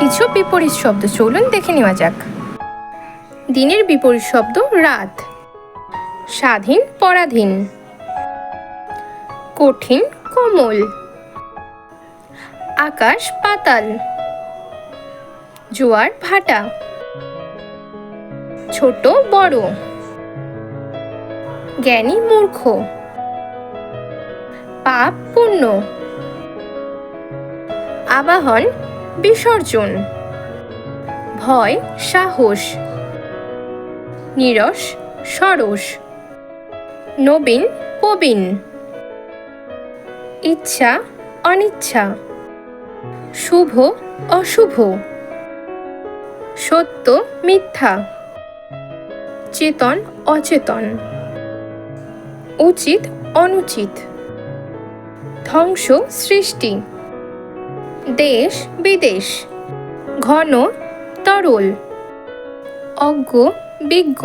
কিছু বিপরীত শব্দ চলুন দেখে নেওয়া যাক। দিনের বিপরীত শব্দ রাত। স্বাধীন পরাধীন, কঠিন কোমল, আকাশ পাতাল, জোয়ার ভাটা, ছোট বড়, জ্ঞানী মূর্খ, পাপ পুণ্য, আবাহন বিসর্জন, ভয় সাহস, নীরস সরস, নবীন প্রবীণ, ইচ্ছা অনিচ্ছা, শুভ অশুভ, সত্য মিথ্যা, চেতন অচেতন, উচিত অনুচিত, ধ্বংস সৃষ্টি, দেশ বিদেশ, ঘন তরল, অজ্ঞ বিজ্ঞ।